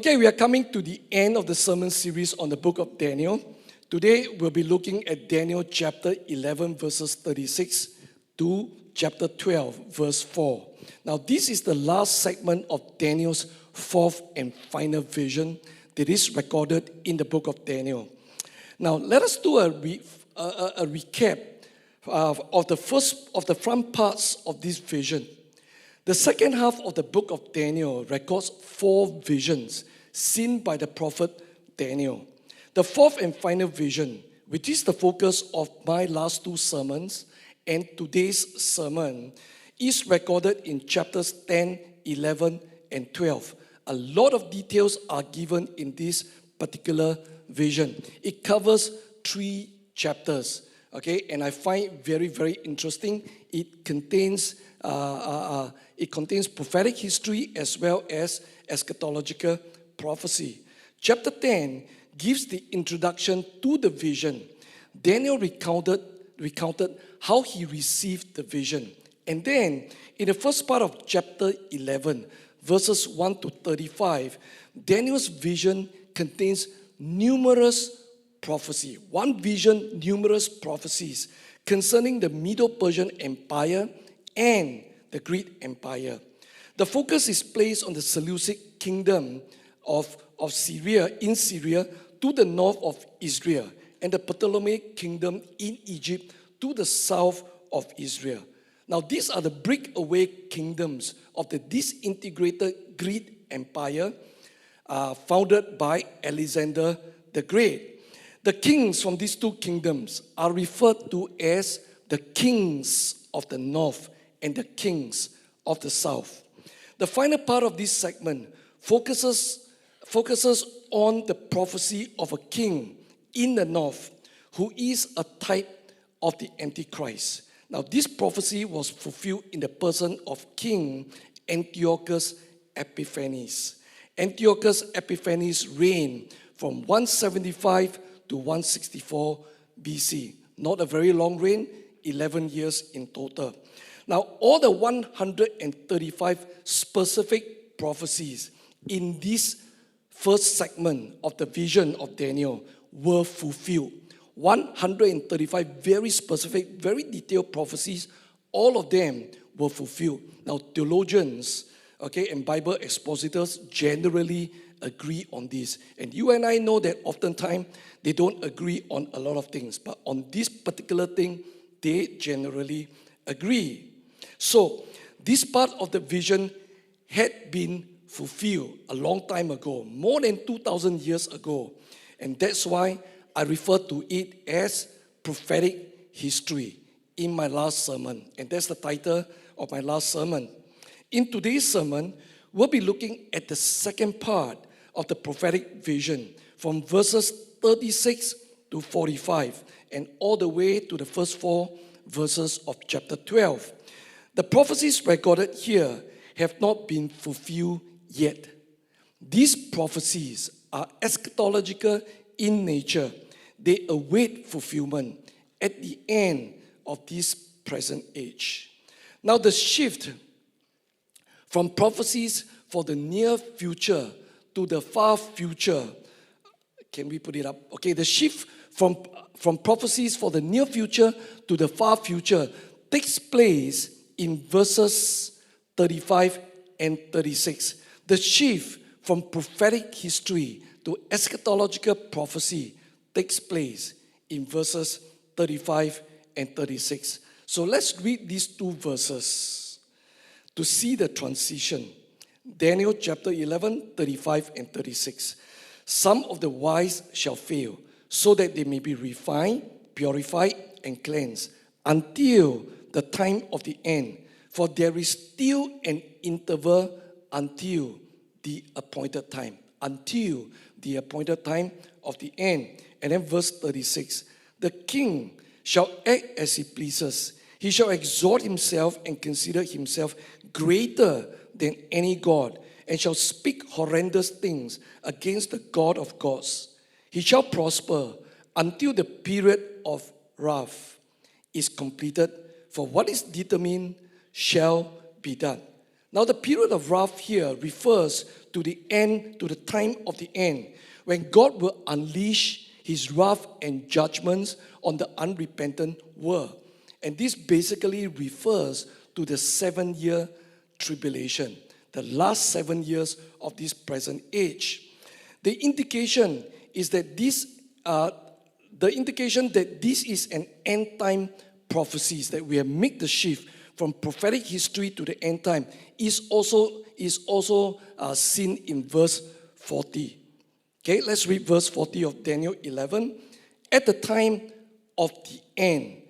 Okay, we are coming to the end of the sermon series on the book of Daniel. Today, we'll be looking at Daniel chapter 11, verses 36 to chapter 12, verse 4. Now, this is the last segment of Daniel's fourth and final vision that is recorded in the book of Daniel. Now, let us do a recap of the front parts of this vision. The second half of the book of Daniel records 4 visions seen by the prophet Daniel. The fourth and final vision, which is the focus of my last 2 sermons and today's sermon, is recorded in chapters 10, 11, and 12. A lot of details are given in this particular vision. It covers 3 chapters, okay? And I find it very, very interesting. It contains prophetic history as well as eschatological prophecy. Chapter 10 gives the introduction to the vision. Daniel recounted how he received the vision. And then, in the first part of chapter 11, verses 1 to 35, Daniel's vision contains numerous prophecies. One vision, numerous prophecies concerning the Medo-Persian Empire and the Greek Empire. The focus is placed on the Seleucid kingdom of Syria, in Syria, to the north of Israel, and the Ptolemaic kingdom in Egypt to the south of Israel. Now, these are the breakaway kingdoms of the disintegrated Greek Empire founded by Alexander the Great. The kings from these 2 kingdoms are referred to as the kings of the north and the kings of the south. The final part of this segment focuses on the prophecy of a king in the north who is a type of the Antichrist. Now, this prophecy was fulfilled in the person of King Antiochus Epiphanes. Antiochus Epiphanes reigned from 175 to 164 BC. Not a very long reign, 11 years in total. Now, all the 135 specific prophecies in this first segment of the vision of Daniel were fulfilled. 135 very specific, very detailed prophecies, all of them were fulfilled. Now, theologians, and Bible expositors generally agree on this. And you and I know that oftentimes they don't agree on a lot of things, but on this particular thing, they generally agree. So, this part of the vision had been fulfilled a long time ago, more than 2,000 years ago. And that's why I refer to it as prophetic history in my last sermon. And that's the title of my last sermon. In today's sermon, we'll be looking at the second part of the prophetic vision from verses 36 to 45 and all the way to the first 4 verses of chapter 12. The prophecies recorded here have not been fulfilled yet. These prophecies are eschatological in nature. They await fulfillment at the end of this present age. Now, the shift from prophecies for the near future to the far future. Can we put it up? Okay, the shift from prophecies for the near future to the far future takes place in verses 35 and 36. The shift from prophetic history to eschatological prophecy takes place in verses 35 and 36. So let's read these 2 verses to see the transition. Daniel chapter 11, 35 and 36. Some of the wise shall fail, so that they may be refined, purified, and cleansed until the time of the end. For there is still an interval until the appointed time. Until the appointed time of the end. And then verse 36. The king shall act as he pleases. He shall exalt himself and consider himself greater than any god, and shall speak horrendous things against the God of gods. He shall prosper until the period of wrath is completed, for what is determined shall be done. Now, the period of wrath here refers to the end, to the time of the end, when God will unleash his wrath and judgments on the unrepentant world. And this basically refers to the 7-year tribulation, the last 7 years of this present age. The indication that this is an end time prophecy, that we have made the shift from prophetic history to the end time, is also seen in verse 40. Okay, let's read verse 40 of Daniel 11. At the time of the end,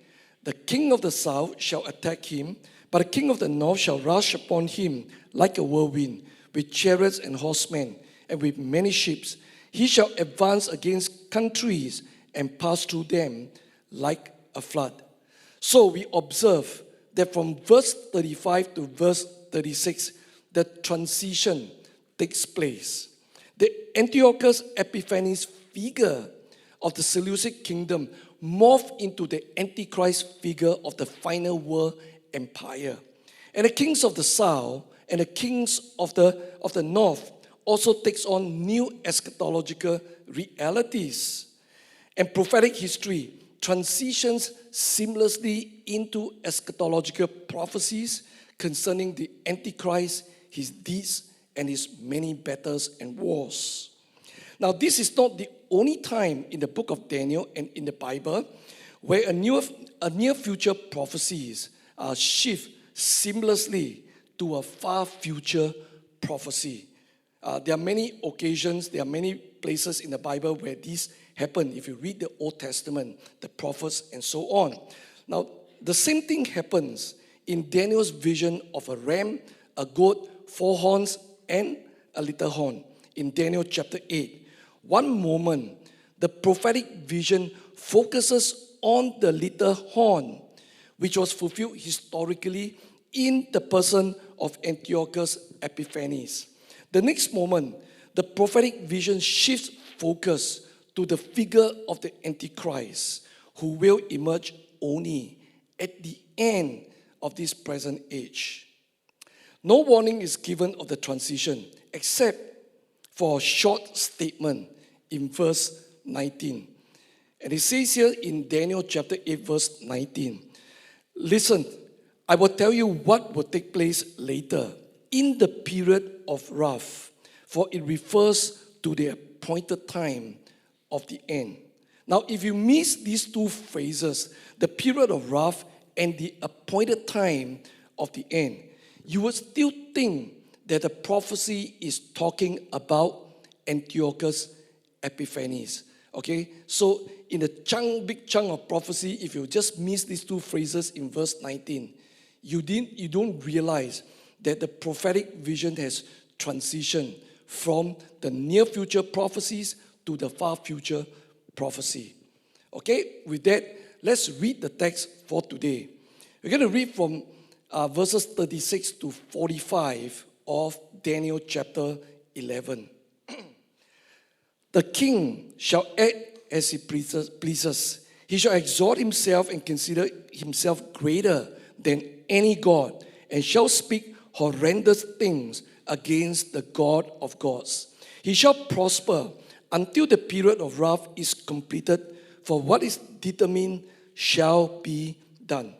the king of the south shall attack him, but the king of the north shall rush upon him like a whirlwind, with chariots and horsemen, and with many ships. He shall advance against countries and pass through them like a flood. So we observe that from verse 35 to verse 36, the transition takes place. The Antiochus Epiphanes figure of the Seleucid kingdom morphed into the Antichrist figure of the final world empire. And the kings of the south and the kings of the north also takes on new eschatological realities. And prophetic history transitions seamlessly into eschatological prophecies concerning the Antichrist, his deeds, and his many battles and wars. Now, this is not the only time in the book of Daniel and in the Bible where a near future prophecies shift seamlessly to a far future prophecy. There are many occasions, there are many places in the Bible where this happened. If you read the Old Testament, the prophets, and so on. Now, the same thing happens in Daniel's vision of a ram, a goat, 4 horns, and a little horn in Daniel chapter 8. One moment, the prophetic vision focuses on the little horn, which was fulfilled historically in the person of Antiochus Epiphanes. The next moment, the prophetic vision shifts focus to the figure of the Antichrist, who will emerge only at the end of this present age. No warning is given of the transition except for a short statement in verse 19. And it says here in Daniel chapter 8 verse 19, listen, I will tell you what will take place later in the period of wrath, for it refers to the appointed time of the end. Now, if you miss these two phrases, the period of wrath and the appointed time of the end, you would still think that the prophecy is talking about Antiochus Epiphanes. Okay, so in the big chunk of prophecy, if you just miss these two phrases in verse 19, you don't realize that the prophetic vision has transitioned from the near future prophecies to the far future prophecy. Okay, with that, let's read the text for today. We're going to read from verses 36 to 45 of Daniel chapter 11. The king shall act as he pleases. He shall exalt himself and consider himself greater than any god, and shall speak horrendous things against the God of gods. He shall prosper until the period of wrath is completed, for what is determined shall be done.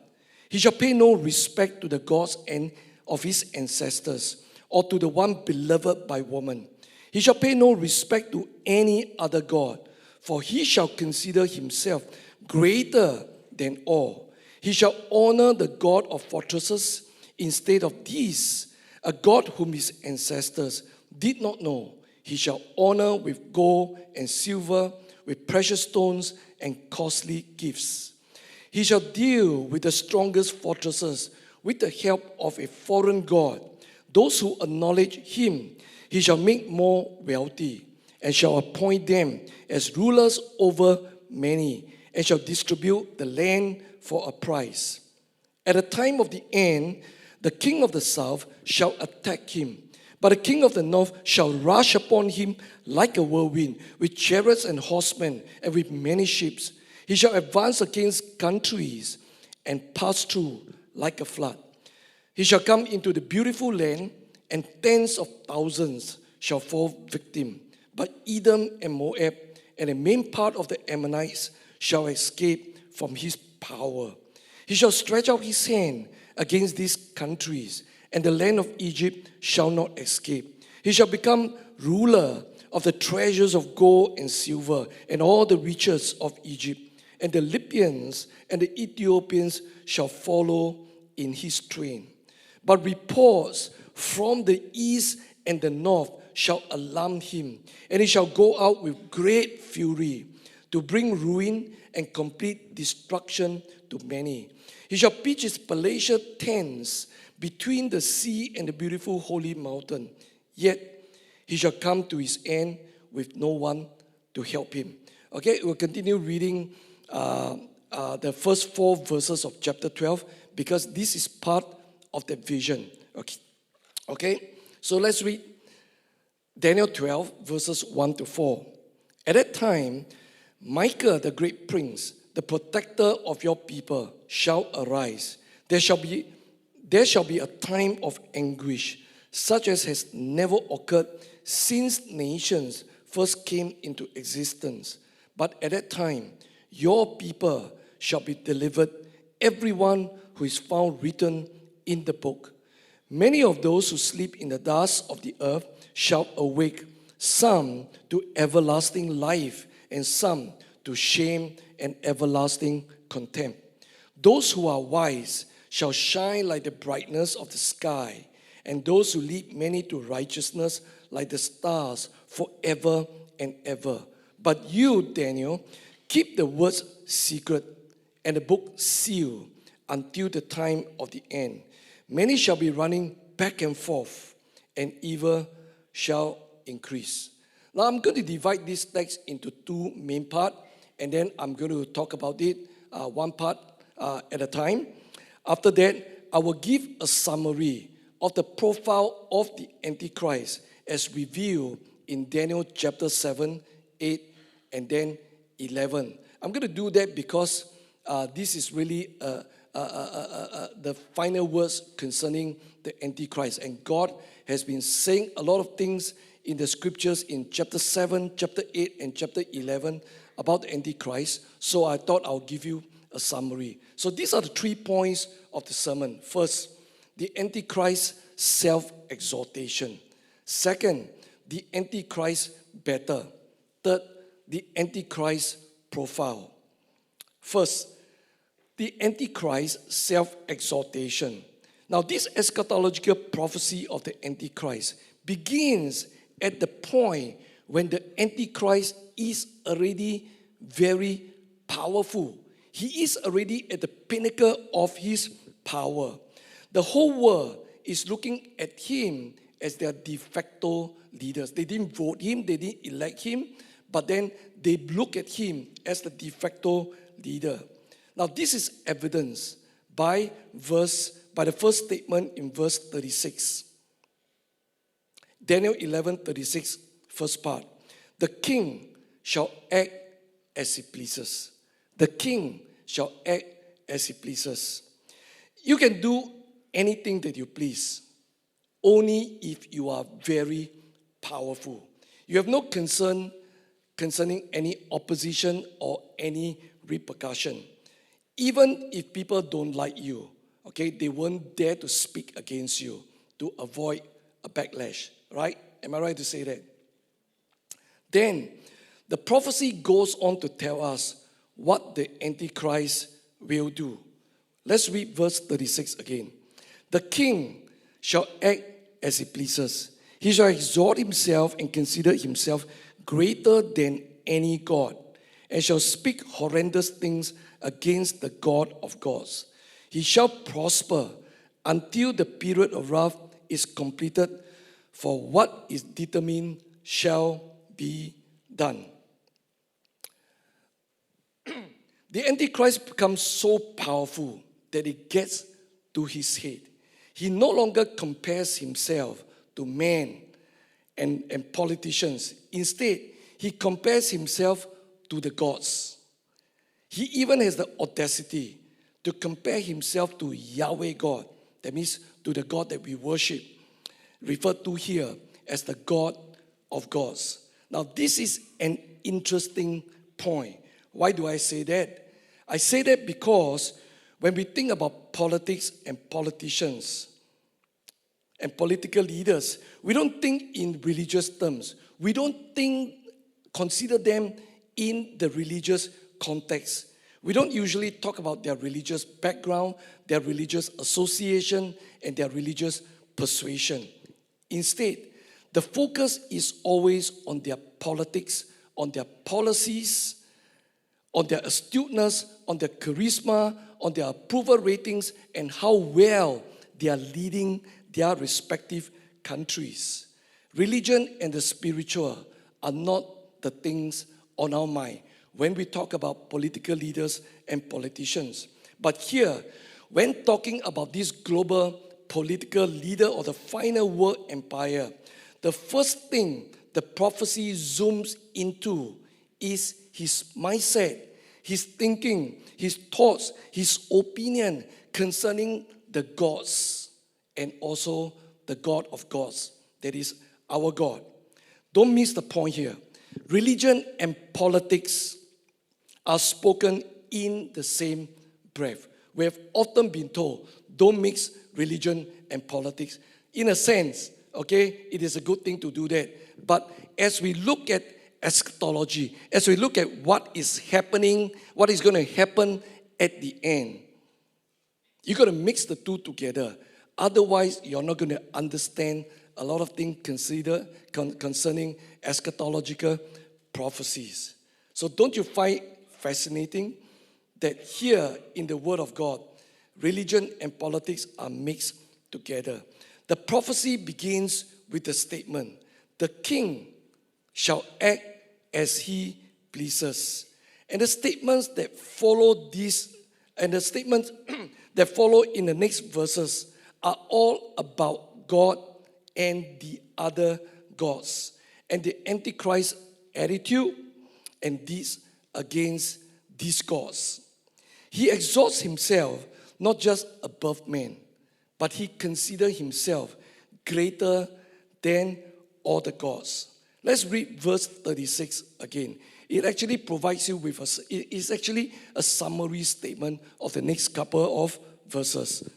He shall pay no respect to the gods and of his ancestors, or to the one beloved by woman. He shall pay no respect to any other god, for he shall consider himself greater than all. He shall honor the God of fortresses instead of these, a God whom his ancestors did not know. He shall honor with gold and silver, with precious stones and costly gifts. He shall deal with the strongest fortresses with the help of a foreign god. Those who acknowledge him, he shall make more wealthy, and shall appoint them as rulers over many, and shall distribute the land for a price. At the time of the end, the king of the south shall attack him, but the king of the north shall rush upon him like a whirlwind, with chariots and horsemen, and with many ships. He shall advance against countries and pass through like a flood. He shall come into the beautiful land, and tens of thousands shall fall victim, but Edom and Moab and the main part of the Ammonites shall escape from his power. He shall stretch out his hand against these countries, and the land of Egypt shall not escape. He shall become ruler of the treasures of gold and silver and all the riches of Egypt. And the Libyans and the Ethiopians shall follow in his train. But reports from the east and the north shall alarm him, and he shall go out with great fury to bring ruin and complete destruction to many. He shall pitch his palatial tents between the sea and the beautiful holy mountain. Yet he shall come to his end with no one to help him. Okay, we'll continue reading the first 4 verses of chapter 12 because this is part of the vision. Okay, so let's read Daniel 12 verses 1 to 4. At that time, Michael, the great prince, the protector of your people, shall arise. There shall be a time of anguish, such as has never occurred since nations first came into existence. But at that time, your people shall be delivered, everyone who is found written in the book. Many of those who sleep in the dust of the earth shall awake, some to everlasting life, and some to shame and everlasting contempt. Those who are wise shall shine like the brightness of the sky, and those who lead many to righteousness like the stars forever and ever. But you, Daniel, keep the words secret and the book sealed until the time of the end. Many shall be running back and forth, and evil shall increase. Now I'm going to divide this text into 2 main parts, and then I'm going to talk about it one part at a time. After that, I will give a summary of the profile of the Antichrist as revealed in Daniel chapter 7, 8, and then 11. I'm going to do that because this is really the final words concerning the Antichrist. And God has been saying a lot of things in the scriptures in chapter 7, chapter 8, and chapter 11 about the Antichrist. So I thought I'll give you a summary. So these are the 3 points of the sermon. First, the Antichrist self-exaltation. Second, the Antichrist better. Third, the Antichrist profile. First, the Antichrist self-exaltation. Now, this eschatological prophecy of the Antichrist begins at the point when the Antichrist is already very powerful. He is already at the pinnacle of his power. The whole world is looking at him as their de facto leaders. They didn't vote him, they didn't elect him, but then they look at him as the de facto leader. Now, this is evidenced by the first statement in verse 36. Daniel 11:36, first part. The king shall act as he pleases. The king shall act as he pleases. You can do anything that you please, only if you are very powerful. You have no concern concerning any opposition or any repercussion. Even if people don't like you, okay, they won't dare to speak against you to avoid a backlash, right? Am I right to say that? Then, the prophecy goes on to tell us what the Antichrist will do. Let's read verse 36 again. The king shall act as he pleases. He shall exalt himself and consider himself greater than any god, and shall speak horrendous things against the God of gods. He shall prosper until the period of wrath is completed, for what is determined shall be done. The Antichrist becomes so powerful that it gets to his head. He no longer compares himself to men and politicians. Instead, he compares himself to the gods. He even has the audacity to compare himself to Yahweh God. That means to the God that we worship, referred to here as the God of gods. Now, this is an interesting point. Why do I say that? I say that because when we think about politics and politicians and political leaders, we don't think in religious terms. We don't consider them in the religious context. We don't usually talk about their religious background, their religious association, and their religious persuasion. Instead, the focus is always on their politics, on their policies, on their astuteness, on their charisma, on their approval ratings, and how well they are leading their respective countries. Religion and the spiritual are not the things on our mind when we talk about political leaders and politicians. But here, when talking about this global political leader or the final world empire, the first thing the prophecy zooms into is his mindset, his thinking, his thoughts, his opinion concerning the gods and also the God of gods, that is our God. Don't miss the point here. Religion and politics are spoken in the same breath. We have often been told, don't mix religion and politics. In a sense, okay, it is a good thing to do that. But as we look at eschatology, as we look at what is happening, what is going to happen at the end, you got to mix the two together. Otherwise, you're not going to understand a lot of things concerning eschatological prophecies. So don't you find fascinating that here in the Word of God, religion and politics are mixed together? The prophecy begins with the statement, the king shall act as he pleases. And the statements that follow this, and the statements that follow in the next verses are all about God and the other gods, and the Antichrist attitude and deeds against these gods. He exalts himself not just above men, but he considers himself greater than all the gods. Let's read verse 36 again. It actually provides you with it's actually a summary statement of the next couple of verses.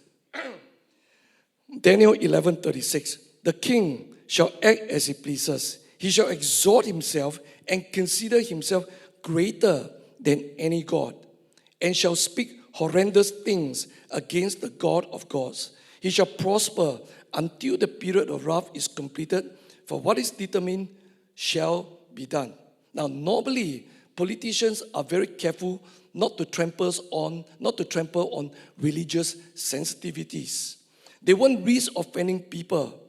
Daniel 11:36. The king shall act as he pleases. He shall exalt himself and consider himself greater than any god, and shall speak horrendous things against the God of gods. He shall prosper until the period of wrath is completed, for what is determined shall be done. Now, normally, politicians are very careful not to trample on religious sensitivities. They won't risk offending people.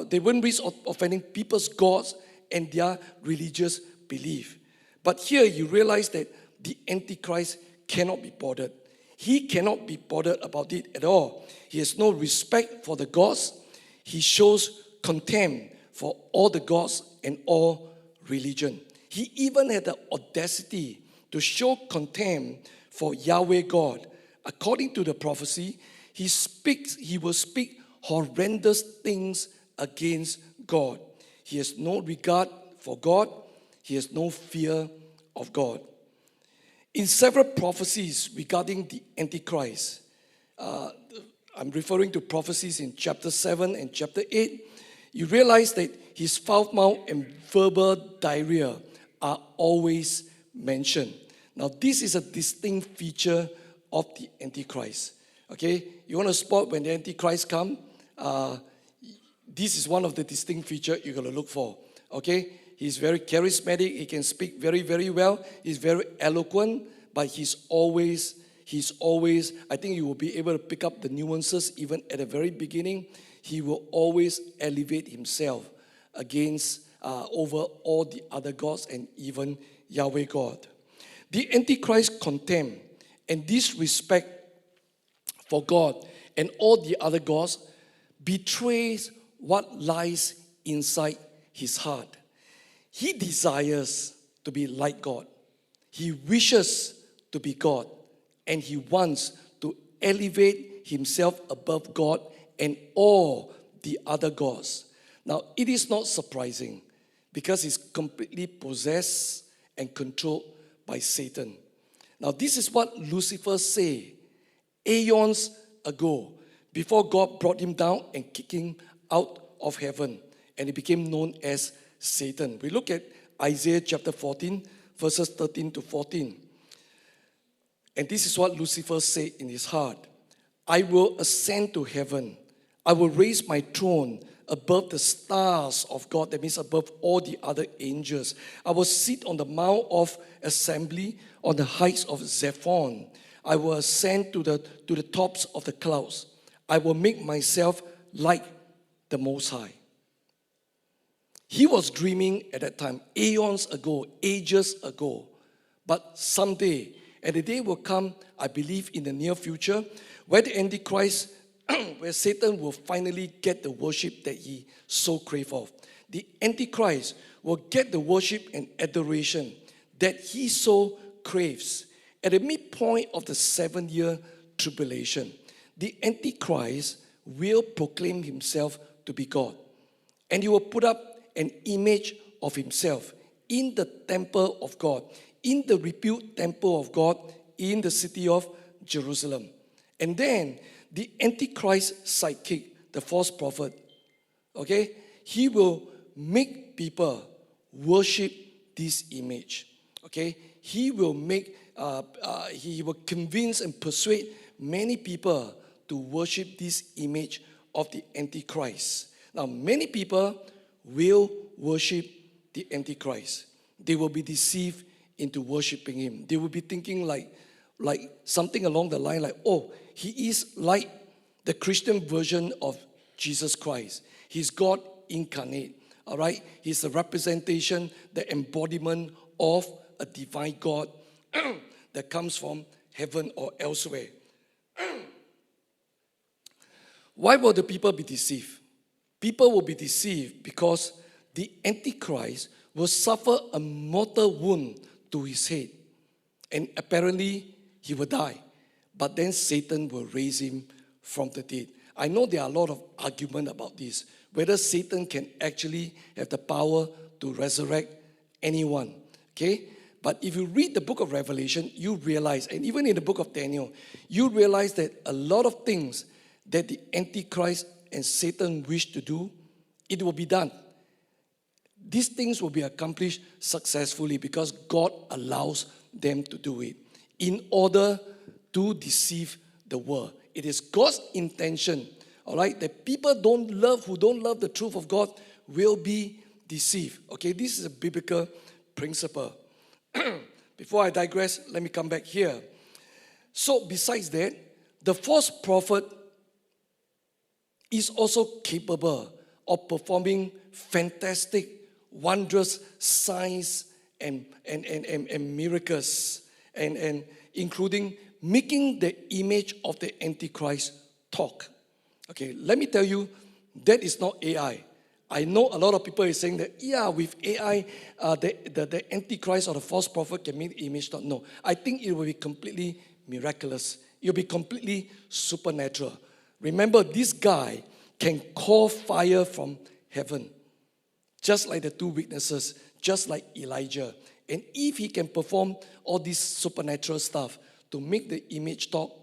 They won't risk offending people's gods and their religious belief. But here you realize that the Antichrist cannot be bothered. He cannot be bothered about it at all. He has no respect for the gods. He shows contempt for all the gods and all religion. He even had the audacity to show contempt for Yahweh God. According to the prophecy, he will speak horrendous things against God. He has no regard for God. He has no fear of God. In several prophecies regarding the Antichrist, I'm referring to prophecies in chapter 7 and chapter 8, you realize that his foul mouth and verbal diarrhea are always mentioned. Now, this is a distinct feature of the Antichrist. Okay, you want to spot when the Antichrist comes? This is one of the distinct features you're going to look for. Okay, he's very charismatic. He can speak very, very well. He's very eloquent, but he's always. I think you will be able to pick up the nuances even at the very beginning. He will always elevate himself against over all the other gods and even Yahweh God. The Antichrist contempt and disrespect for God and all the other gods betrays what lies inside his heart. He desires to be like God. He wishes to be God, and he wants to elevate himself above God and all the other gods. Now, it is not surprising because he's completely possessed and controlled by Satan. Now, this is what Lucifer said aeons ago, before God brought him down and kicked him out of heaven, and he became known as Satan. We look at Isaiah chapter 14, verses 13 to 14. And this is what Lucifer said in his heart. I will ascend to heaven. I will raise my throne above the stars of God. That means above all the other angels. I will sit on the mount of assembly on the heights of Zephon. I will ascend to the tops of the clouds. I will make myself like the Most High. He was dreaming at that time, aeons ago, ages ago. But someday, and the day will come, I believe in the near future, where the Antichrist, where Satan will finally get the worship that he so craves of. The Antichrist will get the worship and adoration that he so craves. At the midpoint of the 7-year tribulation, the Antichrist will proclaim himself to be God. And he will put up an image of himself in the temple of God, in the rebuilt temple of God in the city of Jerusalem. And then the Antichrist sidekick, the false prophet, okay, he will make people worship this image. Okay, he will convince and persuade many people to worship this image of the Antichrist. Now, many people will worship the Antichrist. They will be deceived into worshiping him. They will be thinking like something along the line like, oh, he is like the Christian version of Jesus Christ. He's God incarnate, all right? He's a representation, the embodiment of a divine God that comes from heaven or elsewhere. Why will the people be deceived? People will be deceived because the Antichrist will suffer a mortal wound to his head. And apparently, he will die. But then Satan will raise him from the dead. I know there are a lot of argument about this, whether Satan can actually have the power to resurrect anyone. Okay? But if you read the book of Revelation, you realize, and even in the book of Daniel, you realize that a lot of things that the Antichrist and Satan wish to do, it will be done. These things will be accomplished successfully because God allows them to do it in order to deceive the world. It is God's intention, all right, that people who don't love the truth of God will be deceived. Okay, this is a biblical principle. Before I digress, let me come back here. So besides that, the false prophet is also capable of performing fantastic, wondrous signs and miracles, and including making the image of the Antichrist talk. Okay, let me tell you, that is not AI. I know a lot of people are saying that, yeah, with AI, the Antichrist or the false prophet can make the image talk. No, I think it will be completely miraculous. It will be completely supernatural. Remember, this guy can call fire from heaven, just like the two witnesses, just like Elijah. And if he can perform all this supernatural stuff to make the image talk,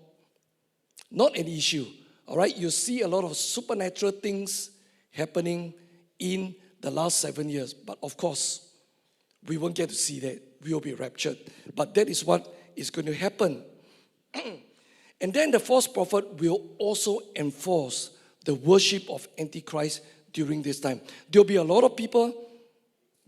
not an issue. All right, you see a lot of supernatural things happening in the last 7 years. But of course, we won't get to see that. We will be raptured. But that is what is going to happen. And then the false prophet will also enforce the worship of Antichrist during this time. There will be a lot of people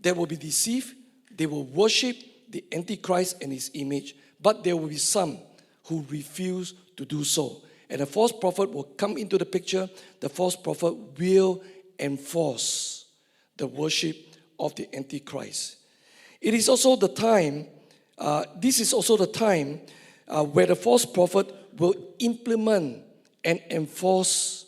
that will be deceived. They will worship the Antichrist and his image. But there will be some who refuse to do so. And the false prophet will come into the picture. The false prophet will enforce the worship of the Antichrist. It is also the time, this is also the time where the false prophet will implement and enforce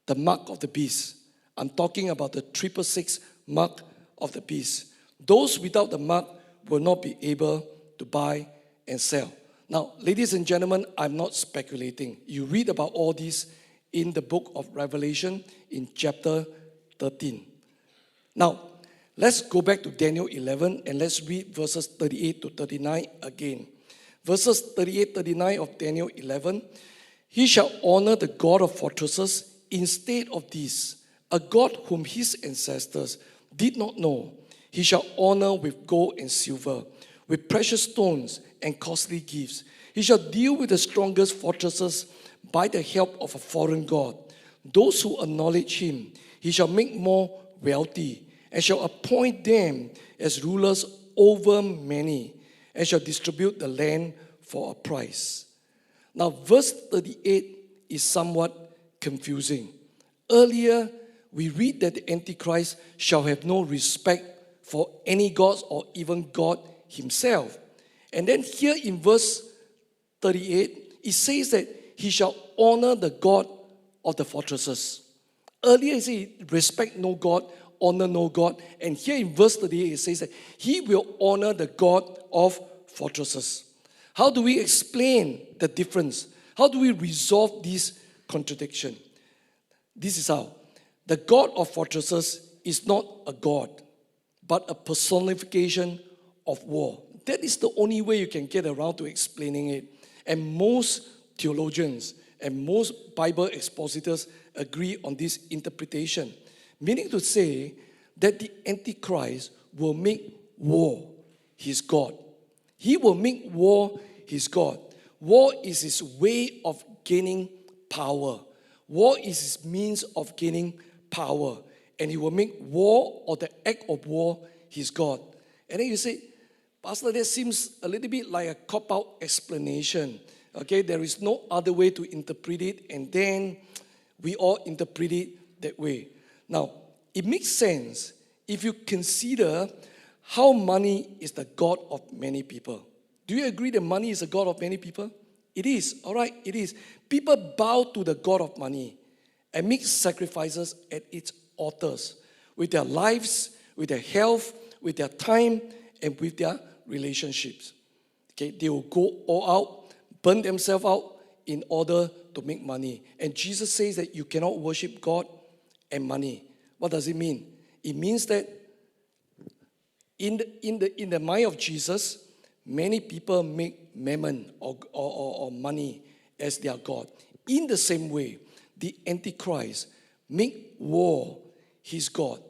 the mark of the beast. I'm talking about the 666 mark of the beast. Those without the mark will not be able to buy and sell. Now, ladies and gentlemen, I'm not speculating. You read about all this in the book of Revelation in chapter 13. Now, Let's go back to Daniel 11 and let's read verses 38 to 39 again. Verses 38, 39 of Daniel 11. He shall honor the God of fortresses instead of this, a God whom his ancestors did not know. He shall honor with gold and silver, with precious stones and costly gifts. He shall deal with the strongest fortresses by the help of a foreign god. Those who acknowledge him, he shall make more wealthy, and shall appoint them as rulers over many, and shall distribute the land for a price. Now, verse 38 is somewhat confusing. Earlier, we read that the Antichrist shall have no respect for any gods or even God himself. And then here in verse 38, it says that he shall honor the God of the fortresses. Earlier, it said, respect no God, honor no God. And here in verse 38, it says that he will honor the God of fortresses. How do we explain the difference? How do we resolve this contradiction? This is how. The God of fortresses is not a God, but a personification of war. That is the only way you can get around to explaining it. And most theologians and most Bible expositors agree on this interpretation. Meaning to say that the Antichrist will make war his God. He will make war his God. War is his way of gaining power. War is his means of gaining power. And he will make war or the act of war his God. And then you say, Pastor, that seems a little bit like a cop-out explanation. Okay, there is no other way to interpret it, and then we all interpret it that way. Now, it makes sense if you consider how money is the God of many people. Do you agree that money is the God of many people? It is, all right, it is. People bow to the God of money and make sacrifices at its altars with their lives, with their health, with their time, and with their relationships. Okay, they will go all out, burn themselves out in order to make money. And Jesus says that you cannot worship God and money. What does it mean? It means that in the mind of Jesus, many people make mammon or money as their God. In the same way, the Antichrist make war his God.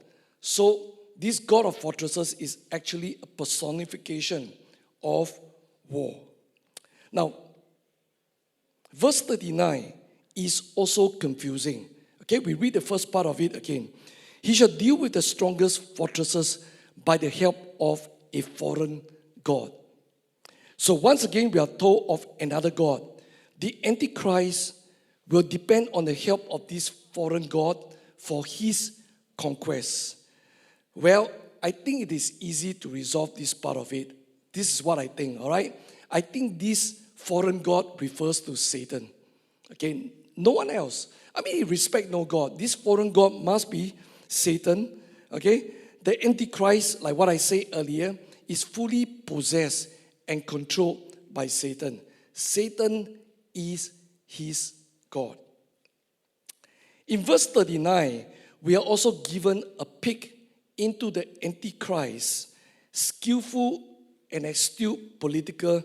So this God of fortresses is actually a personification of war. Now, verse 39 is also confusing. Okay, we read the first part of it again. He shall deal with the strongest fortresses by the help of a foreign god. So once again, we are told of another god. The Antichrist will depend on the help of this foreign god for his conquest. Well, I think it is easy to resolve this part of it. This is what I think, all right? I think this foreign god refers to Satan. Okay, no one else. I mean, he respects no God. This foreign god must be Satan. Okay, the Antichrist, like what I said earlier, is fully possessed and controlled by Satan. Satan is his God. In verse 39, we are also given a peek into the Antichrist's skillful and astute political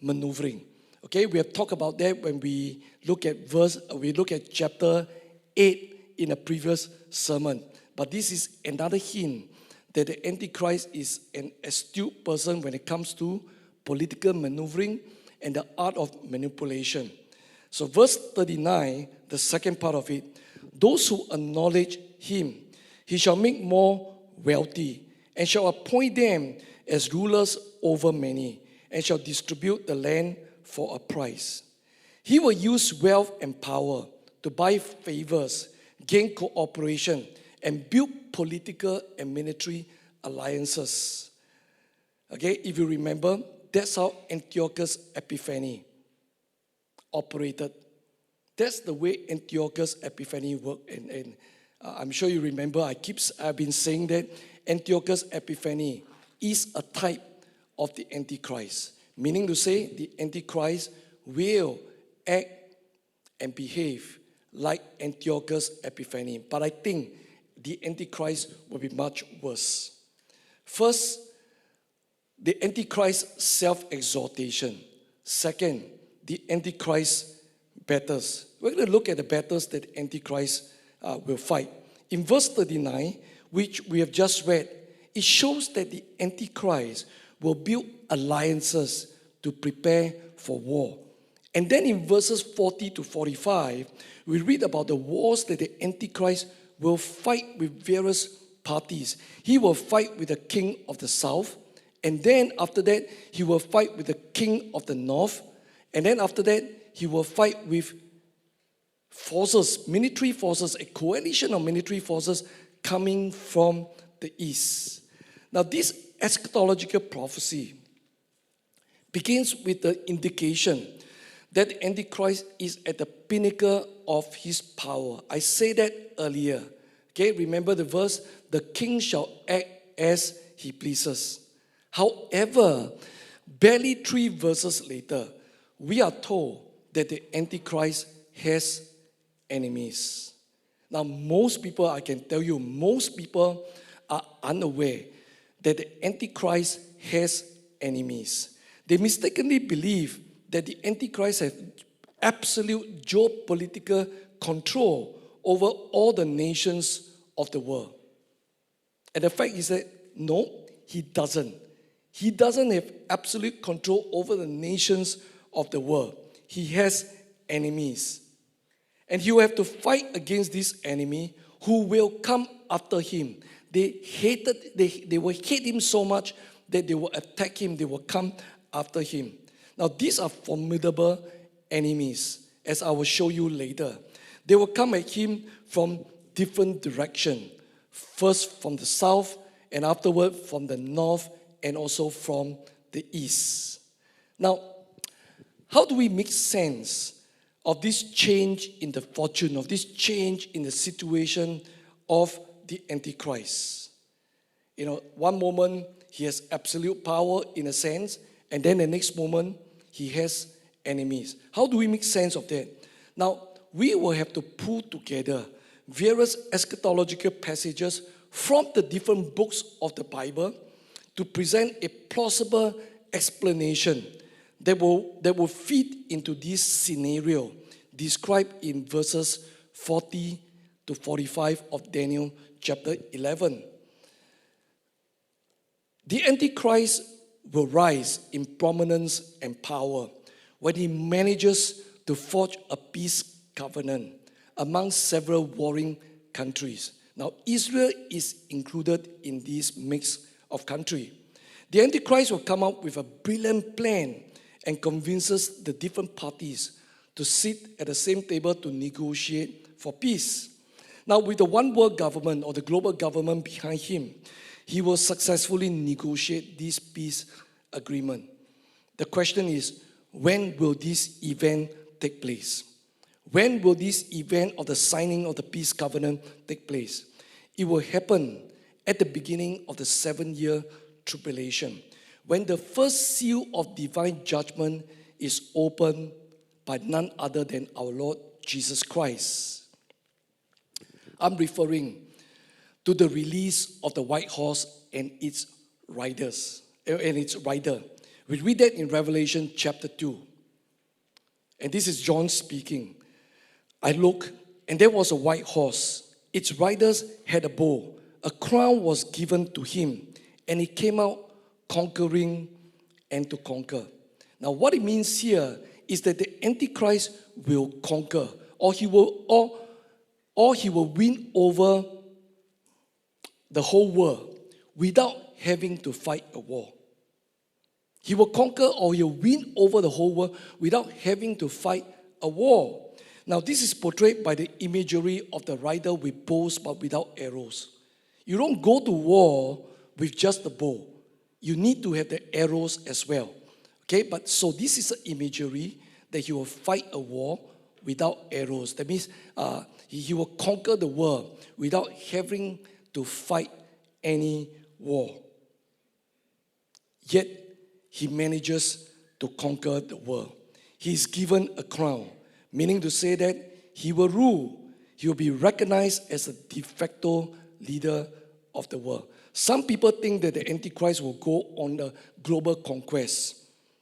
maneuvering. Okay, we have talked about that when we look at chapter 8 in a previous sermon. But this is another hint that the Antichrist is an astute person when it comes to political maneuvering and the art of manipulation. So verse 39, the second part of it, those who acknowledge him, he shall make more wealthy, and shall appoint them as rulers over many, and shall distribute the land for a price. He will use wealth and power to buy favors, gain cooperation, and build political and military alliances. Okay, if you remember, that's how Antiochus Epiphanes operated. That's the way Antiochus Epiphanes worked. And I'm sure you remember, I've been saying that Antiochus Epiphanes is a type of the Antichrist. Meaning to say, the Antichrist will act and behave like Antiochus Epiphanes. But I think the Antichrist will be much worse. First, the Antichrist self-exaltation. Second, the Antichrist battles. We're going to look at the battles that Antichrist will fight. In verse 39, which we have just read, it shows that the Antichrist will build alliances to prepare for war. And then in verses 40 to 45, we read about the wars that the Antichrist will fight with various parties. He will fight with the king of the south, and then after that, he will fight with the king of the north, and then after that, he will fight with forces, military forces, a coalition of military forces coming from the east. Now, this eschatological prophecy begins with the indication that the Antichrist is at the pinnacle of his power. I said that earlier. Okay, remember the verse? The king shall act as he pleases. However, barely 3 verses later, we are told that the Antichrist has enemies. Now, most people, I can tell you, most people are unaware that the Antichrist has enemies. They mistakenly believe that the Antichrist has absolute geopolitical control over all the nations of the world. And the fact is that, no, he doesn't. He doesn't have absolute control over the nations of the world. He has enemies. And he will have to fight against this enemy who will come after him. They will hate him so much that they will attack him, they will come after him. Now, these are formidable enemies, as I will show you later. They will come at him from different directions. First from the south, and afterward from the north, and also from the east. Now, how do we make sense of this change in the fortune, of this change in the situation of the Antichrist? You know, one moment he has absolute power in a sense, and then the next moment he has enemies. How do we make sense of that? Now, we will have to pull together various eschatological passages from the different books of the Bible to present a plausible explanation that will fit into this scenario described in verses 40 to 45 of Daniel chapter 11. The Antichrist will rise in prominence and power when he manages to forge a peace covenant among several warring countries. Now, Israel is included in this mix of country. The Antichrist will come up with a brilliant plan and convinces the different parties to sit at the same table to negotiate for peace. Now, with the one world government or the global government behind him, he will successfully negotiate this peace agreement. The question is, when will this event take place? When will this event of the signing of the peace covenant take place? It will happen at the beginning of the 7-year tribulation, when the first seal of divine judgment is opened by none other than our Lord Jesus Christ. I'm referring to the release of the white horse and its riders and its rider. We read that in Revelation chapter 2. And this is John speaking. I looked, and there was a white horse. Its riders had a bow. A crown was given to him, and he came out conquering and to conquer. Now, what it means here is that the Antichrist will conquer, or he will win over the whole world without having to fight a war. He will conquer, or he'll win over the whole world without having to fight a war. Now, this is portrayed by the imagery of the rider with bows but without arrows. You don't go to war with just the bow. You need to have the arrows as well. Okay, but so this is an imagery that he will fight a war without arrows. That means he will conquer the world without having to fight any war. Yet, he manages to conquer the world. He is given a crown, meaning to say that he will rule. He will be recognized as a de facto leader of the world. Some people think that the Antichrist will go on a global conquest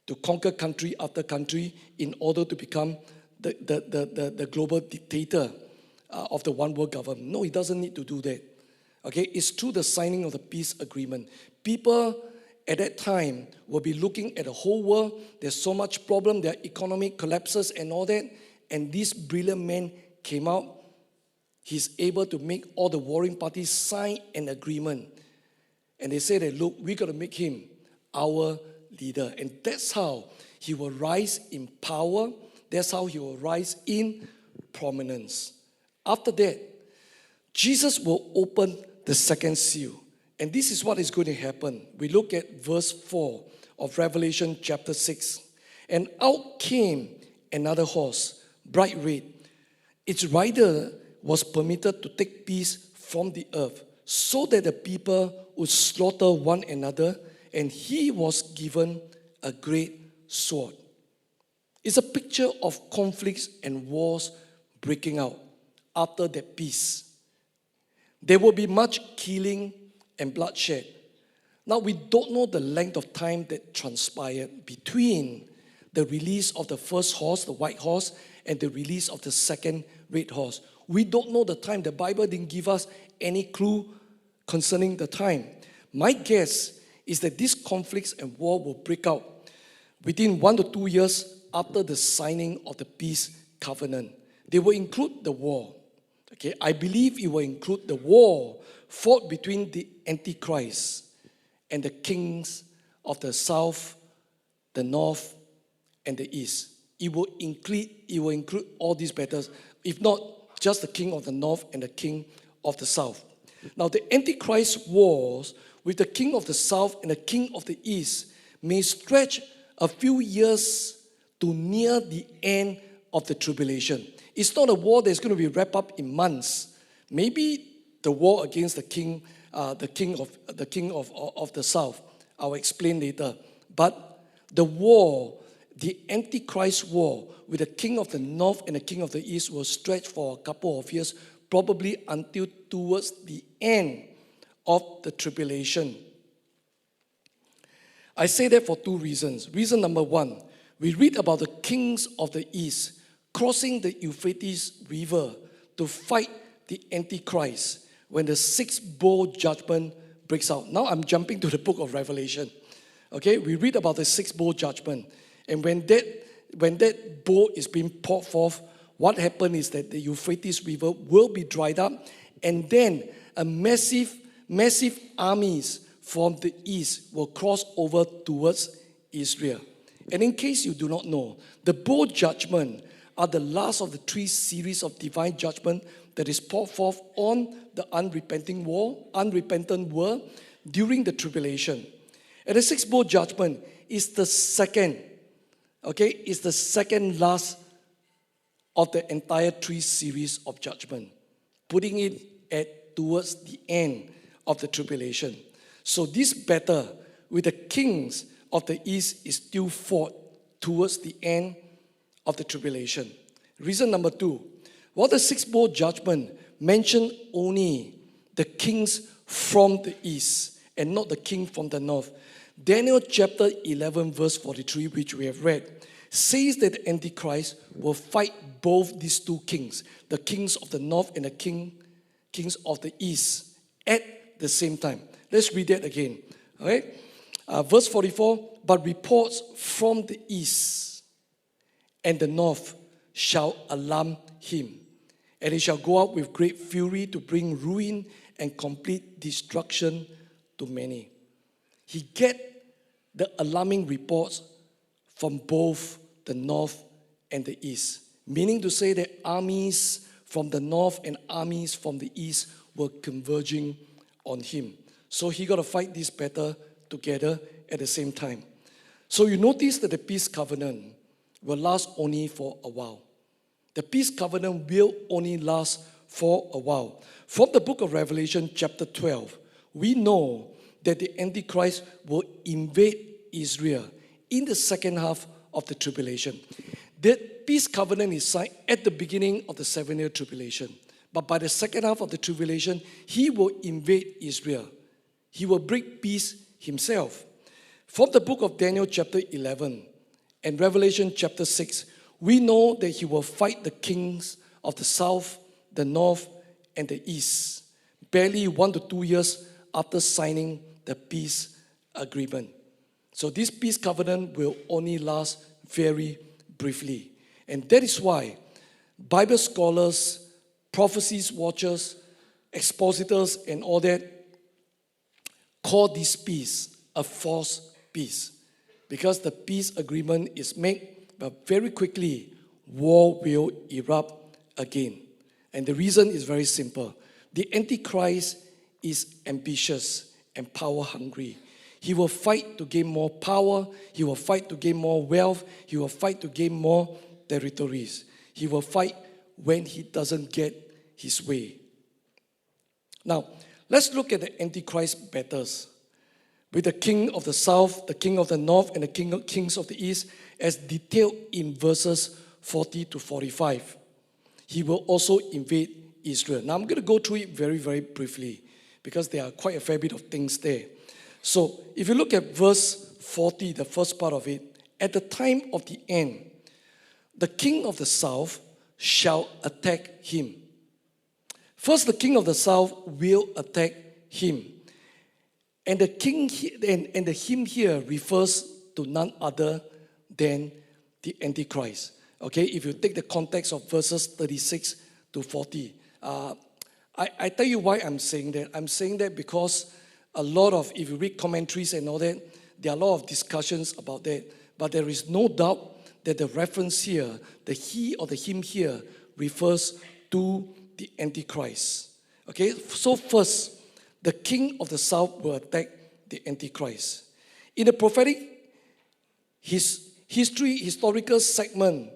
to conquer country after country in order to become the global dictator of the one world government. No, he doesn't need to do that. Okay, it's through the signing of the peace agreement. People at that time will be looking at the whole world. There's so much problem, there are economic collapses and all that. And this brilliant man came out. He's able to make all the warring parties sign an agreement. And they say that, look, we got to make him our leader. And that's how he will rise in power. That's how he will rise in prominence. After that, Jesus will open the second seal. And this is what is going to happen. We look at verse 4 of Revelation chapter 6. And out came another horse, bright red. Its rider was permitted to take peace from the earth, so that the people would slaughter one another, and he was given a great sword. It's a picture of conflicts and wars breaking out after that peace. There will be much killing and bloodshed. Now, we don't know the length of time that transpired between the release of the first horse, the white horse, and the release of the second red horse. We don't know the time. The Bible didn't give us any clue concerning the time. My guess is that these conflicts and war will break out within 1 to 2 years after the signing of the peace covenant. They will include the war. Okay, I believe it will include the war fought between the Antichrist and the kings of the south, the north, and the east. It will include all these battles, if not just the king of the north and the king of the south. Now, the Antichrist wars with the king of the south and the king of the east may stretch a few years to near the end of the tribulation. It's not a war that's going to be wrapped up in months. Maybe the war against the king of the south. I'll explain later. But the war, the Antichrist war with the king of the north and the king of the east will stretch for a couple of years, probably until towards the end of the tribulation. I say that for two reasons. Reason number one, we read about the kings of the east crossing the Euphrates River to fight the Antichrist when the sixth bowl judgment breaks out. Now I'm jumping to the book of Revelation. Okay, we read about the sixth bowl judgment. And when that bowl is being poured forth, what happened is that the Euphrates River will be dried up, and then a massive armies from the east will cross over towards Israel. And in case you do not know, the bowl judgment are the last of the three series of divine judgment that is poured forth on the unrepentant world during the tribulation. And the sixth bowl judgment is the second last of the entire three series of judgment, putting it towards the end of the tribulation. So this battle with the kings of the east is still fought towards the end of the tribulation. Reason number two, while the sixth bowl judgment mentioned only the kings from the east and not the king from the north, Daniel chapter 11 verse 43, which we have read, says that the Antichrist will fight both these two kings, the kings of the north and the kings of the east, at the same time. Let's read that again. All right? Verse 44, but reports from the east and the north shall alarm him, and he shall go out with great fury to bring ruin and complete destruction to many. He get the alarming reports from both the north and the east, meaning to say that armies from the north and armies from the east were converging on him. So he got to fight this battle together at the same time. So you notice that the peace covenant will last only for a while. The peace covenant will only last for a while. From the book of Revelation chapter 12, we know that the Antichrist will invade Israel in the second half of the tribulation. The peace covenant is signed at the beginning of the 7-year tribulation. But by the second half of the tribulation, he will invade Israel He will bring peace himself. From the book of Daniel chapter 11 and Revelation chapter 6, we know that he will fight the kings of the south, the north, and the east, barely 1 to 2 years after signing the peace agreement. So this peace covenant will only last very briefly. And that is why Bible scholars, prophecies watchers, expositors, and all that call this peace a false peace. Because the peace agreement is made, but very quickly, war will erupt again. And the reason is very simple. The Antichrist is ambitious and power hungry. He will fight to gain more power. He will fight to gain more wealth. He will fight to gain more territories. He will fight when he doesn't get his way. Now, let's look at the Antichrist battles with the king of the south, the king of the north, and the kings of the east, as detailed in verses 40 to 45. He will also invade Israel. Now, I'm going to go through it very, very briefly because there are quite a fair bit of things there. So, if you look at verse 40, the first part of it, at the time of the end, the king of the south shall attack him. First, the king of the south will attack him. And the king and the him here refers to none other than the Antichrist. Okay, if you take the context of verses 36 to 40. I tell you why I'm saying that. I'm saying that because a lot of, if you read commentaries and all that, there are a lot of discussions about that. But there is no doubt that the reference here, the he or the him here, refers to the Antichrist. Okay, so first, the king of the south will attack the Antichrist. In the prophetic historical segment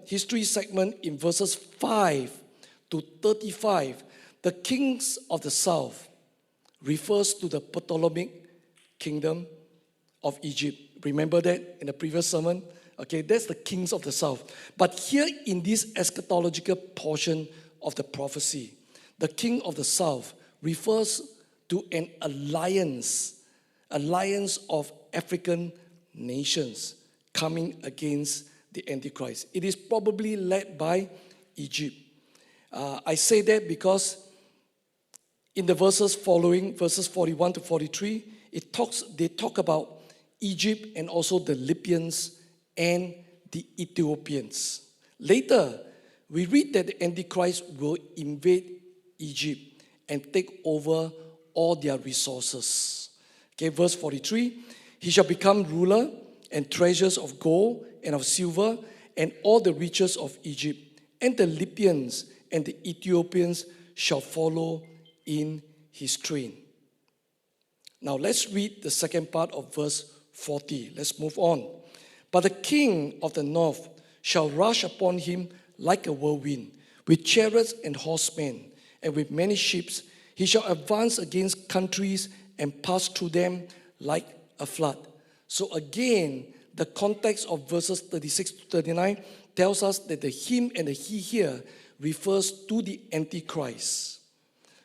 in verses 5 to 35, the kings of the south refers to the Ptolemaic kingdom of Egypt. Remember that in the previous sermon? Okay, that's the kings of the south. But here in this eschatological portion of the prophecy, the king of the south refers to an alliance of African nations coming against the Antichrist. It is probably led by Egypt. I say that because in the verses following, verses 41 to 43, they talk about Egypt and also the Libyans and the Ethiopians. Later, we read that the Antichrist will invade Egypt and take over all their resources. Okay, verse 43, he shall become ruler and treasures of gold and of silver and all the riches of Egypt. And the Libyans and the Ethiopians shall follow in his train. Now let's read the second part of verse 40. Let's move on. But the king of the north shall rush upon him like a whirlwind, with chariots and horsemen, and with many ships. He shall advance against countries and pass through them like a flood. So again, the context of verses 36 to 39 tells us that the him and the he here refers to the Antichrist.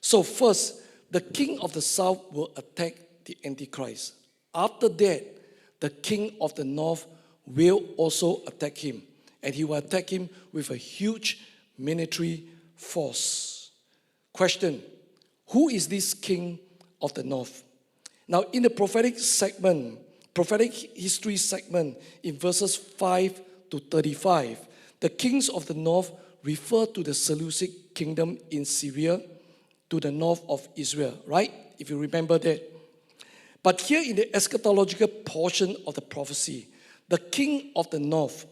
So first, the king of the south will attack the Antichrist. After that, the king of the north will also attack him. And he will attack him with a huge military force. Question, who is this king of the north? Now, in the prophetic history segment, in verses 5 to 35, the kings of the north refer to the Seleucid kingdom in Syria, to the north of Israel, right? If you remember that. But here in the eschatological portion of the prophecy, the king of the north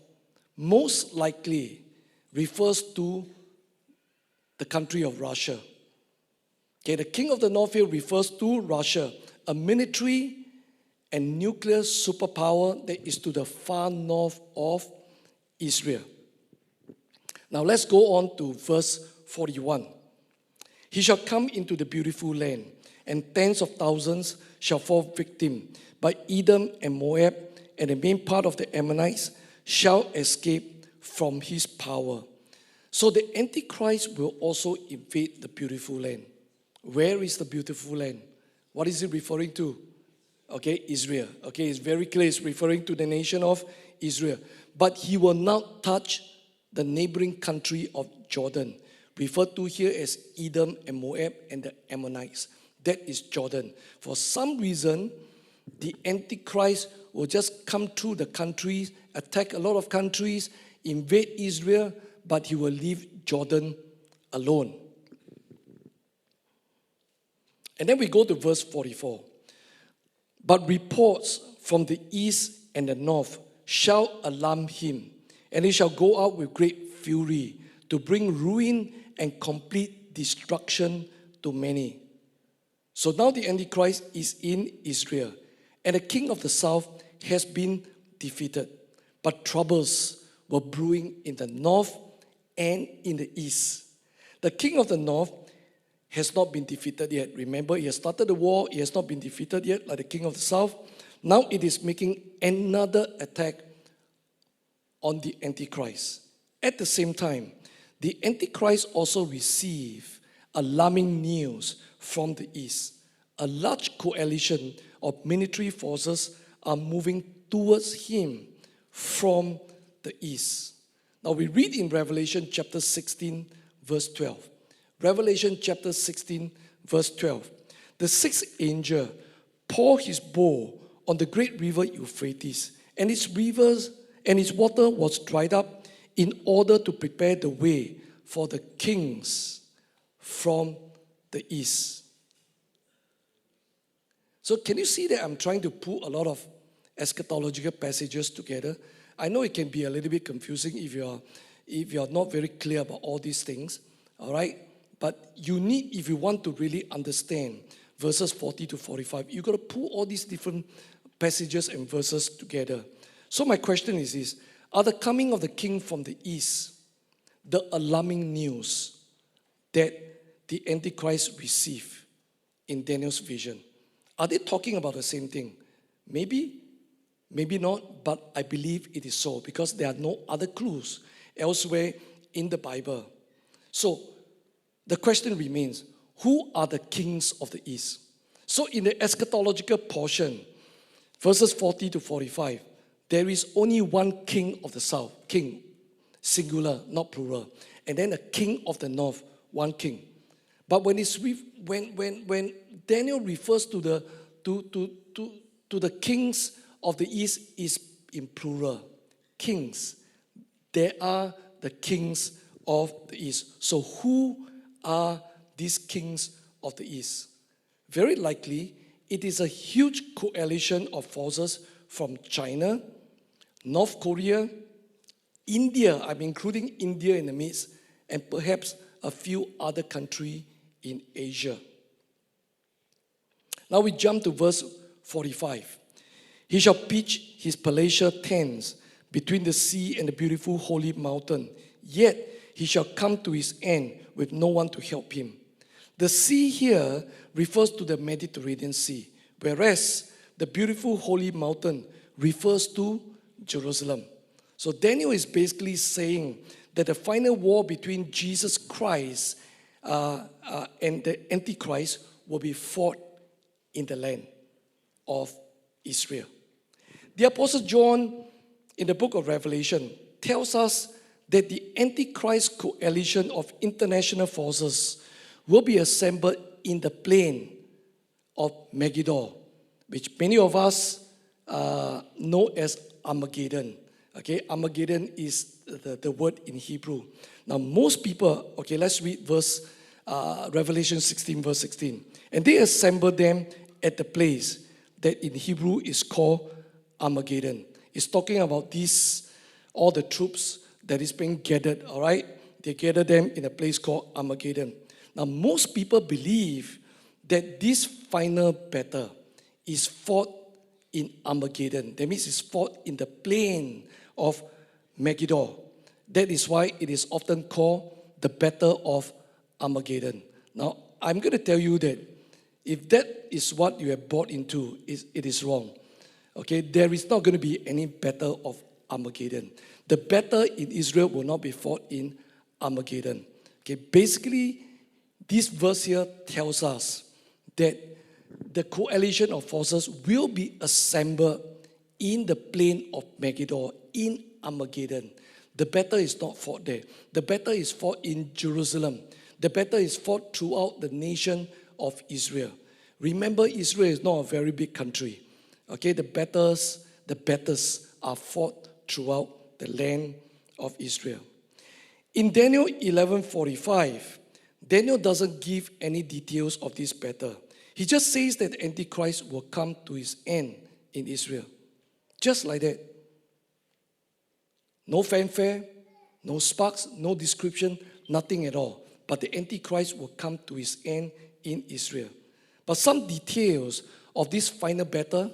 most likely refers to the country of Russia. Okay, the king of the north here refers to Russia, a military and nuclear superpower that is to the far north of Israel. Now let's go on to verse 41. He shall come into the beautiful land, and tens of thousands shall fall victim. But Edom and Moab and the main part of the Ammonites shall escape from his power. So the Antichrist will also invade the beautiful land. Where is the beautiful land? What is it referring to? Okay, Israel. Okay, it's very clear. It's referring to the nation of Israel. But he will not touch the neighboring country of Jordan, referred to here as Edom and Moab and the Ammonites. That is Jordan. For some reason, the Antichrist will just come through the countries, attack a lot of countries, invade Israel, but he will leave Jordan alone. And then we go to verse 44. But reports from the east and the north shall alarm him, and he shall go out with great fury to bring ruin and complete destruction to many. So now the Antichrist is in Israel, and the king of the south has been defeated. But troubles were brewing in the north and in the east. The king of the north has not been defeated yet. Remember, he has started the war. He has not been defeated yet, like the king of the south. Now it is making another attack on the Antichrist. At the same time, the Antichrist also received alarming news from the east. A large coalition of military forces are moving towards him from the east. Now we read in Revelation chapter 16, verse 12. Revelation chapter 16, verse 12. The sixth angel poured his bowl on the great river Euphrates, and its rivers and its water was dried up in order to prepare the way for the kings from the east. So can you see that I'm trying to put a lot of eschatological passages together? I know it can be a little bit confusing if you're not very clear about all these things, all right? But you need, if you want to really understand verses 40 to 45, you've got to pull all these different passages and verses together. So my question is this: are the coming of the king from the east the alarming news that the Antichrist received in Daniel's vision? Are they talking about the same thing? Maybe, maybe not, but I believe it is so because there are no other clues elsewhere in the Bible. So the question remains, who are the kings of the east? So in the eschatological portion, verses 40 to 45, there is only one king of the south, king, singular, not plural, and then a king of the north, one king. But when Daniel refers to the kings of the east, is in plural, kings. There are the kings of the east. So who are these kings of the east? Very likely, it is a huge coalition of forces from China, North Korea, India, I'm including India in the midst, and perhaps a few other countries in Asia. Now we jump to verse 45. He shall pitch his palatial tents between the sea and the beautiful holy mountain, yet he shall come to his end with no one to help him. The sea here refers to the Mediterranean Sea, whereas the beautiful holy mountain refers to Jerusalem. So Daniel is basically saying that the final war between Jesus Christ and the Antichrist will be fought in the land of Israel. The Apostle John in the book of Revelation tells us that the Antichrist coalition of international forces will be assembled in the plain of Megiddo, which many of us know as Armageddon. Okay, Armageddon is the word in Hebrew. Now, most people, okay, let's read Revelation 16, verse 16. And they assembled them at the place that in Hebrew is called Armageddon. It's talking about all the troops that is being gathered, all right? They gather them in a place called Armageddon. Now, most people believe that this final battle is fought in Armageddon. That means it's fought in the plain of Megiddo. That is why it is often called the Battle of Armageddon. Now, I'm going to tell you that if that is what you have bought into, it is wrong. Okay, there is not going to be any Battle of Armageddon. The battle in Israel will not be fought in Armageddon. Okay, basically, this verse here tells us that the coalition of forces will be assembled in the plain of Megiddo, in Armageddon. The battle is not fought there. The battle is fought in Jerusalem. The battle is fought throughout the nation of Israel. Remember, Israel is not a very big country. Okay, the battles are fought throughout the land of Israel. In Daniel 11:45, Daniel doesn't give any details of this battle. He just says that Antichrist will come to his end in Israel. Just like that. No fanfare, no sparks, no description, nothing at all. But the Antichrist will come to his end in Israel. But some details of this final battle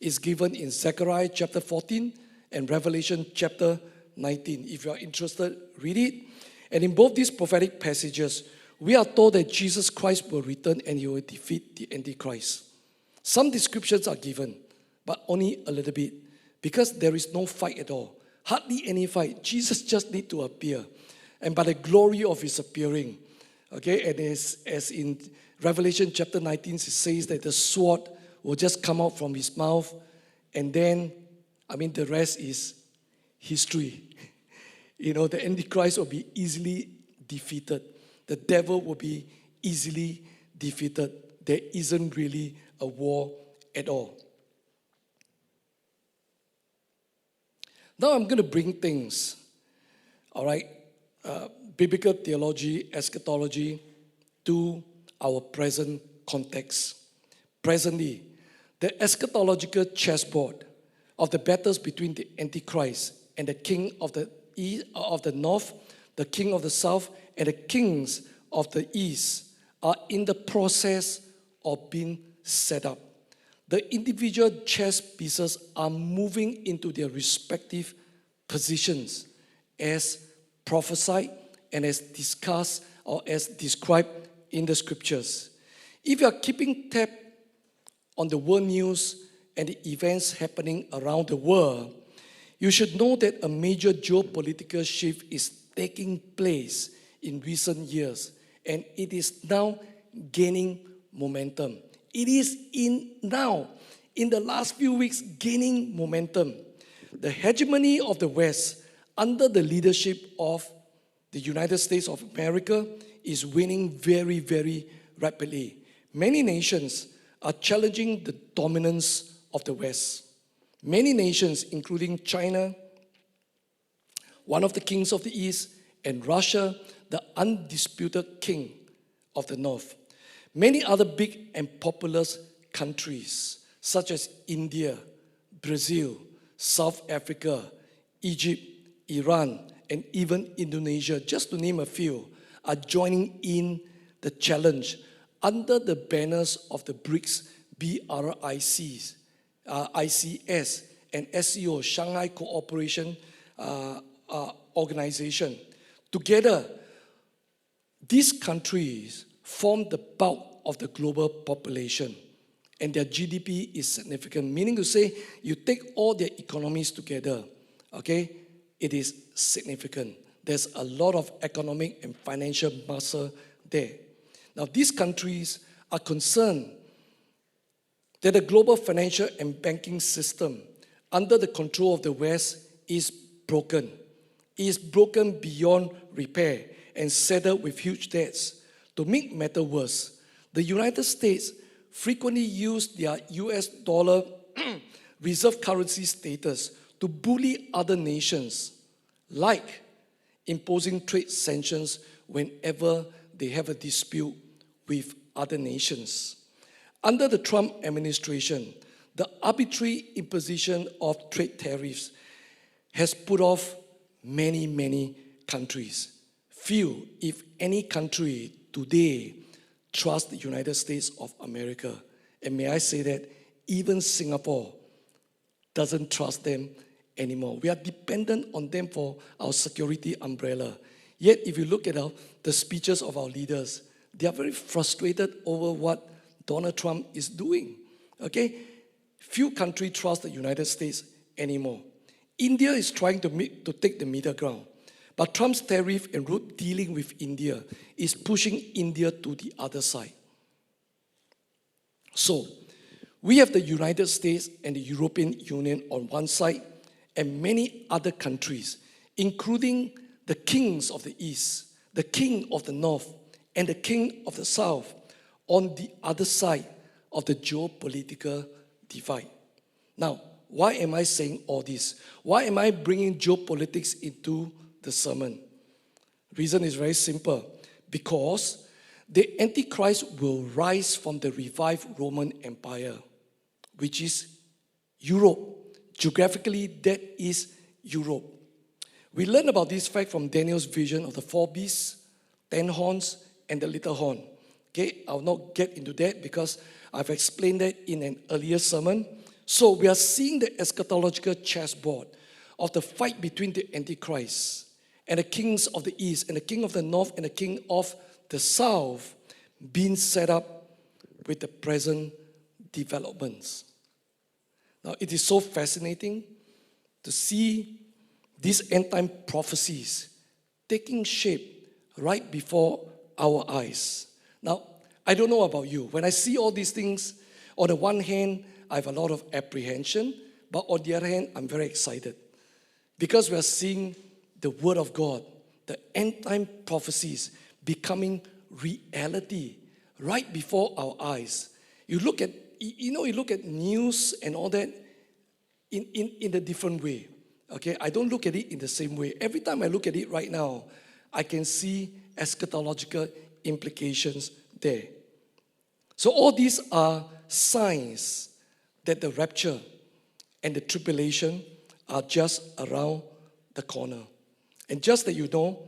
is given in Zechariah chapter 14 and Revelation chapter 19. If you are interested, read it. And in both these prophetic passages, we are told that Jesus Christ will return and he will defeat the Antichrist. Some descriptions are given, but only a little bit, because there is no fight at all. Hardly any fight. Jesus just needs to appear. And by the glory of his appearing, okay, and as in Revelation chapter 19, it says that the sword will just come out from his mouth, and then, the rest is history. The Antichrist will be easily defeated. The devil will be easily defeated. There isn't really a war at all. Now I'm going to bring things, all right, biblical theology, eschatology, to our present context. Presently, the eschatological chessboard of the battles between the Antichrist and the king of the north, the king of the south, and the kings of the east are in the process of being set up. The individual chess pieces are moving into their respective positions as prophesied and as discussed or as described in the scriptures. If you are keeping tab on the world news and the events happening around the world, you should know that a major geopolitical shift is taking place in recent years, and it is now gaining momentum. It is now, in the last few weeks, gaining momentum. The hegemony of the West, under the leadership of the United States of America, is winning very, very rapidly. Many nations are challenging the dominance of the West. Many nations, including China, one of the kings of the East, and Russia, the undisputed king of the North. Many other big and populous countries, such as India, Brazil, South Africa, Egypt, Iran, and even Indonesia, just to name a few, are joining in the challenge under the banners of the BRICS, BRICs, ICS, and SCO, Shanghai Cooperation Organization. Together, these countries form the bulk of the global population, and their GDP is significant, meaning to say, you take all their economies together, okay, it is significant. There's a lot of economic and financial muscle there. Now, these countries are concerned that the global financial and banking system under the control of the West is broken. It is broken beyond repair and saddled with huge debts. To make matters worse, the United States frequently use their US dollar reserve currency status to bully other nations, like imposing trade sanctions whenever they have a dispute with other nations. Under the Trump administration, the arbitrary imposition of trade tariffs has put off many, many countries. Few, if any country today, trust the United States of America. And may I say that even Singapore doesn't trust them anymore. We are dependent on them for our security umbrella. Yet, if you look at the speeches of our leaders, they are very frustrated over what Donald Trump is doing. Okay? Few countries trust the United States anymore. India is trying to take the middle ground. But Trump's tariff and route dealing with India is pushing India to the other side. So, we have the United States and the European Union on one side, and many other countries, including the kings of the East, the king of the North, and the king of the South, on the other side of the geopolitical divide. Now, why am I saying all this? Why am I bringing geopolitics into the sermon? Reason is very simple. Because the Antichrist will rise from the revived Roman Empire, which is Europe. Geographically, that is Europe. We learn about this fact from Daniel's vision of the 4 beasts, 10 horns, and the little horn. Okay, I'll not get into that because I've explained that in an earlier sermon. So we are seeing the eschatological chessboard of the fight between the Antichrist and the kings of the East and the king of the North and the king of the South being set up with the present developments. Now, it is so fascinating to see these end-time prophecies taking shape right before our eyes. Now, I don't know about you. When I see all these things, on the one hand, I have a lot of apprehension, but on the other hand, I'm very excited because we are seeing the Word of God, the end-time prophecies becoming reality right before our eyes. You look at news and all that in a different way. Okay, I don't look at it in the same way. Every time I look at it right now, I can see eschatological implications there. So all these are signs that the rapture and the tribulation are just around the corner. And just that you know,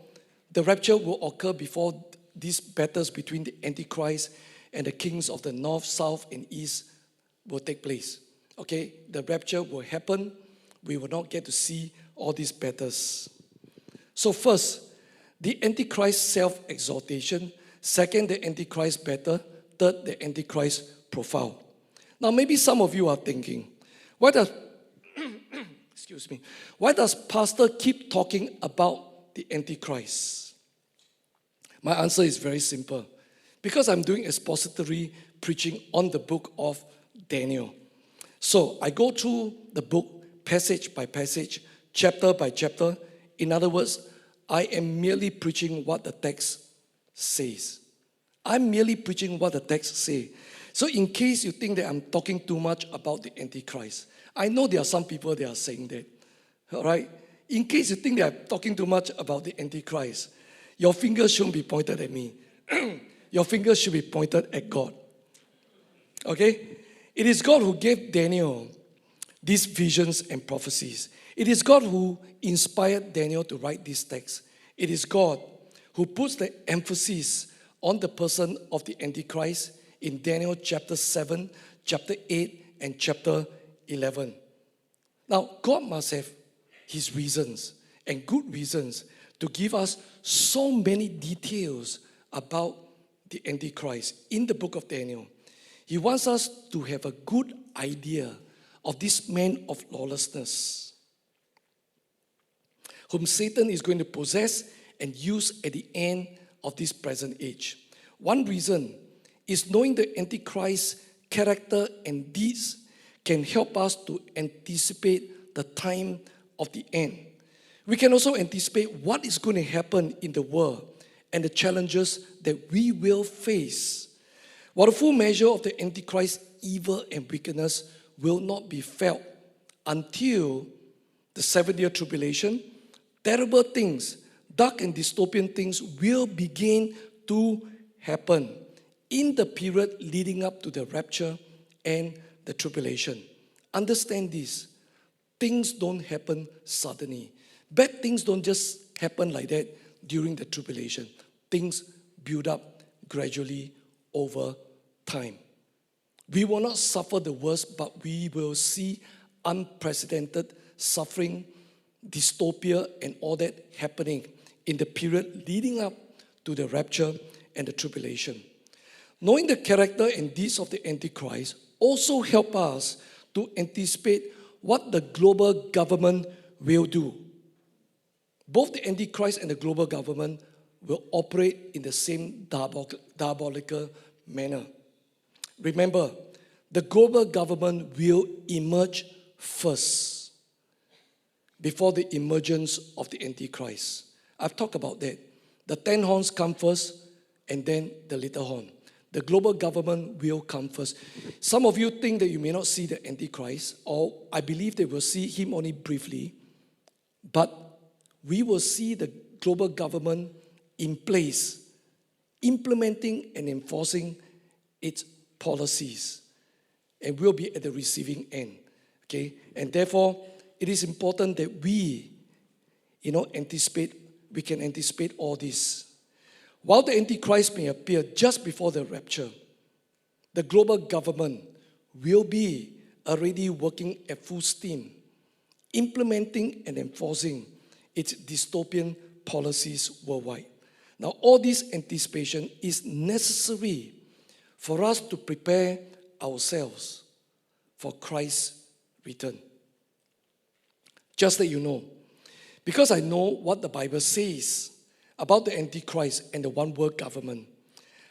the rapture will occur before these battles between the Antichrist and the kings of the North, South, and East will take place. Okay, the rapture will happen. We will not get to see all these battles. So first, the Antichrist self-exaltation. Second, the Antichrist battle. Third, the Antichrist profile. Now, maybe some of you are thinking, why does Pastor keep talking about the Antichrist? My answer is very simple. Because I'm doing expository preaching on the book of Daniel. So I go through the book passage by passage, chapter by chapter. In other words, I am merely preaching what the text says. I'm merely preaching what the text says. So in case you think that I'm talking too much about the Antichrist, I know there are some people that are saying that. All right? In case you think that I'm talking too much about the Antichrist, your fingers shouldn't be pointed at me. Your fingers should be pointed at God. Okay? It is God who gave Daniel these visions and prophecies. It is God who inspired Daniel to write these texts. It is God who puts the emphasis on the person of the Antichrist in Daniel chapter 7, chapter 8, and chapter 11. Now, God must have His reasons, and good reasons, to give us so many details about the Antichrist in the book of Daniel. He wants us to have a good idea of this man of lawlessness, whom Satan is going to possess and use at the end of this present age. One reason is knowing the Antichrist's character and deeds can help us to anticipate the time of the end. We can also anticipate what is going to happen in the world and the challenges that we will face. While the full measure of the Antichrist's evil and wickedness will not be felt until the 7-year tribulation, terrible things, dark and dystopian things will begin to happen in the period leading up to the rapture and the tribulation. Understand this. Things don't happen suddenly. Bad things don't just happen like that during the tribulation. Things build up gradually over time. We will not suffer the worst, but we will see unprecedented suffering, dystopia, and all that happening in the period leading up to the rapture and the tribulation. Knowing the character and deeds of the Antichrist also help us to anticipate what the global government will do. Both the Antichrist and the global government will operate in the same diabolical manner. Remember, the global government will emerge first before the emergence of the Antichrist. I've talked about that. The 10 horns come first and then the little horn. The global government will come first. Some of you think that you may not see the Antichrist, or I believe they will see him only briefly, but we will see the global government in place, implementing and enforcing its policies, and we'll be at the receiving end. Okay, and therefore it is important that we can anticipate all this. While the Antichrist may appear just before the rapture, the global government will be already working at full steam, implementing and enforcing its dystopian policies worldwide. Now, all this anticipation is necessary for us to prepare ourselves for Christ's return. Just that you know, because I know what the Bible says about the Antichrist and the one world government,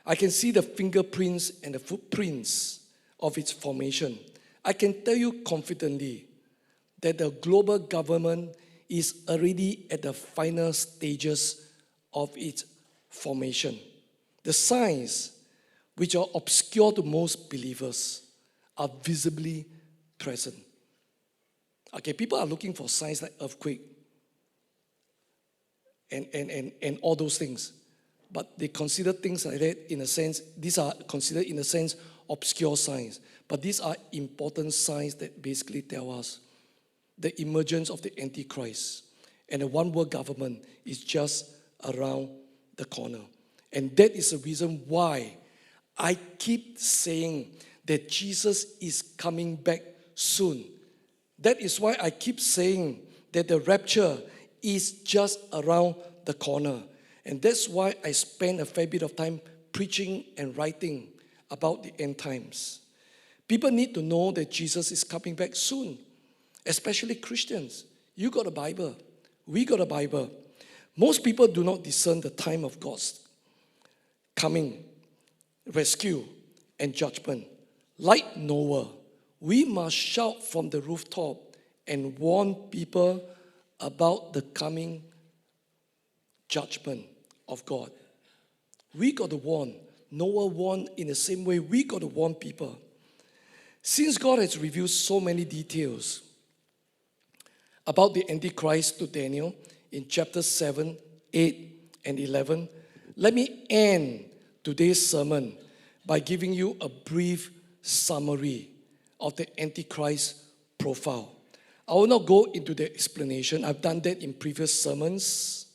I can see the fingerprints and the footprints of its formation. I can tell you confidently that the global government is already at the final stages of its formation. The signs, which are obscure to most believers, are visibly present. Okay, people are looking for signs like earthquake and all those things. But they consider things like that in a sense, these are considered in a sense obscure signs. But these are important signs that basically tell us the emergence of the Antichrist and the one world government is just around the corner. And that is the reason why I keep saying that Jesus is coming back soon. That is why I keep saying that the rapture is just around the corner. And that's why I spend a fair bit of time preaching and writing about the end times. People need to know that Jesus is coming back soon, especially Christians. You got a Bible. We got a Bible. Most people do not discern the time of God's coming, rescue, and judgment. Like Noah, we must shout from the rooftop and warn people about the coming judgment of God. We got to warn. Noah warned in the same way we got to warn people. Since God has revealed so many details about the Antichrist to Daniel in chapter 7, 8, and 11, let me end today's sermon by giving you a brief summary of the Antichrist profile. I will not go into the explanation. I've done that in previous sermons.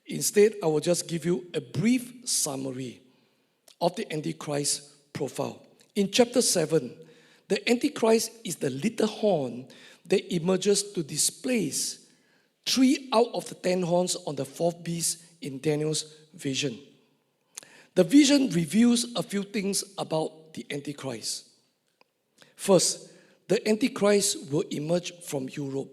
Instead, I will just give you a brief summary of the Antichrist profile. In chapter 7, the Antichrist is the little horn that emerges to displace 3 out of the 10 horns on the 4th beast in Daniel's vision. The vision reveals a few things about the Antichrist. First, the Antichrist will emerge from Europe,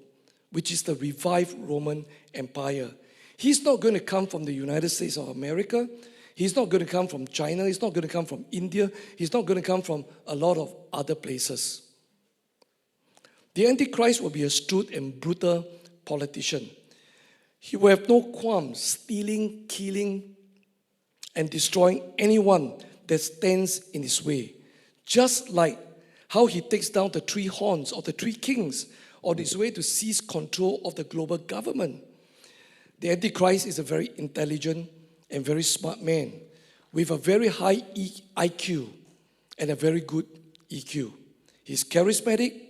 which is the revived Roman Empire. He's not going to come from the United States of America. He's not going to come from China. He's not going to come from India. He's not going to come from a lot of other places. The Antichrist will be a astute and brutal politician. He will have no qualms stealing, killing, and destroying anyone that stands in his way. Just like how he takes down the 3 horns of the 3 kings on his way to seize control of the global government. The Antichrist is a very intelligent and very smart man with a very high IQ and a very good EQ. He's charismatic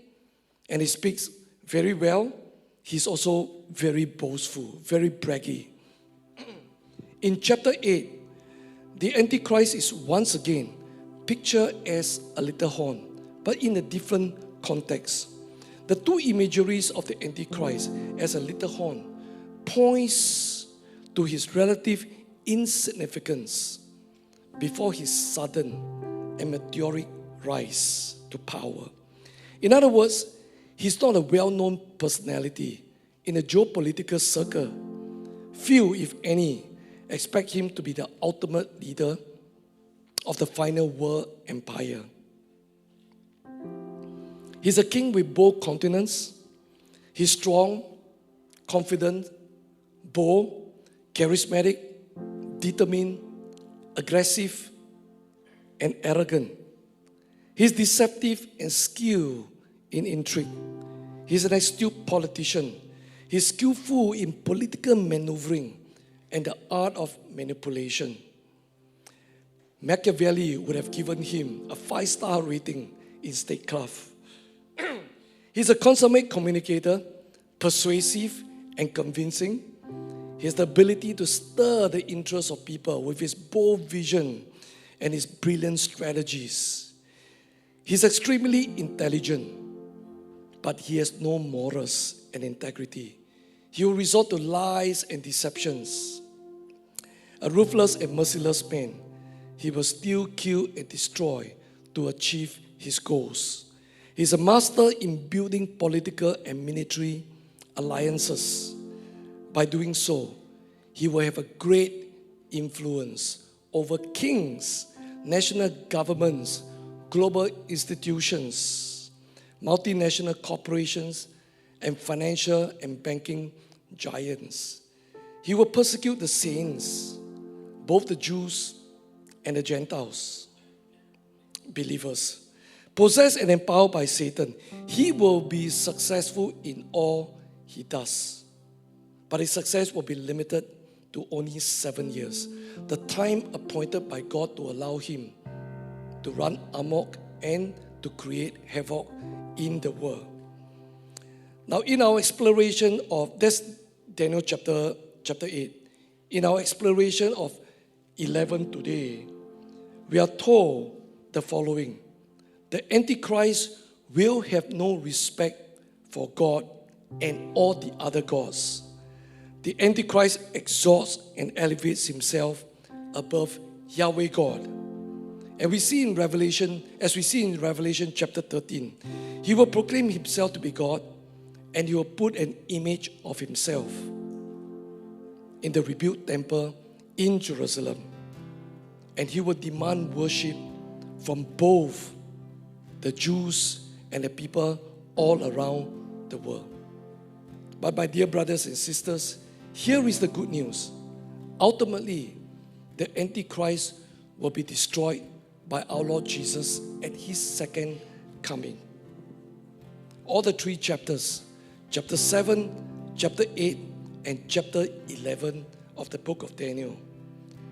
and he speaks very well. He's also very boastful, very braggy. In chapter 8, the Antichrist is once again pictured as a little horn, but in a different context. The 2 imageries of the Antichrist as a little horn points to his relative insignificance before his sudden and meteoric rise to power. In other words, he's not a well-known personality in a geopolitical circle. Few, if any, expect him to be the ultimate leader of the final world empire. He's a king with bold countenance. He's strong, confident, bold, charismatic, determined, aggressive, and arrogant. He's deceptive and skilled in intrigue. He's an astute politician. He's skillful in political maneuvering and the art of manipulation. Machiavelli would have given him a 5-star rating in statecraft. He's a consummate communicator, persuasive and convincing. He has the ability to stir the interest of people with his bold vision and his brilliant strategies. He's extremely intelligent, but he has no morals and integrity. He will resort to lies and deceptions. A ruthless and merciless man, he will steal, kill, and destroy to achieve his goals. He's a master in building political and military alliances. By doing so, he will have a great influence over kings, national governments, global institutions, multinational corporations, and financial and banking giants. He will persecute the saints, both the Jews and the Gentiles, believers. Possessed and empowered by Satan, he will be successful in all he does. But his success will be limited to only 7 years, the time appointed by God to allow him to run amok and to create havoc in the world. Now, in our exploration of this, Daniel chapter 8, in our exploration of 11 today, we are told the following. The Antichrist will have no respect for God and all the other gods. The Antichrist exalts and elevates himself above Yahweh God. And we see in Revelation, as we see in Revelation chapter 13, he will proclaim himself to be God, and he will put an image of himself in the rebuilt temple in Jerusalem. And he will demand worship from both the Jews and the people all around the world. But my dear brothers and sisters, here is the good news. Ultimately, the Antichrist will be destroyed by our Lord Jesus at his second coming. All the 3 chapters, chapter 7, chapter 8, and chapter 11 of the book of Daniel,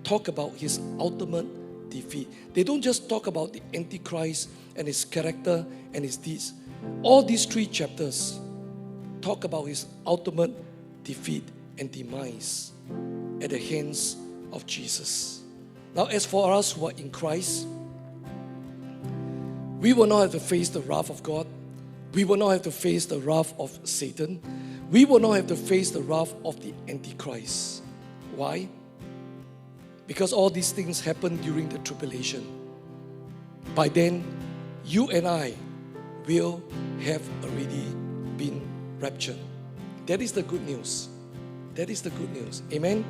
talk about his ultimate defeat. They don't just talk about the Antichrist and his character and his deeds. All these 3 chapters talk about his ultimate defeat and demise at the hands of Jesus. Now, as for us who are in Christ, we will not have to face the wrath of God. We will not have to face the wrath of Satan. We will not have to face the wrath of the Antichrist. Why? Because all these things happen during the tribulation. By then, you and I will have already been raptured. That is the good news. That is the good news. Amen.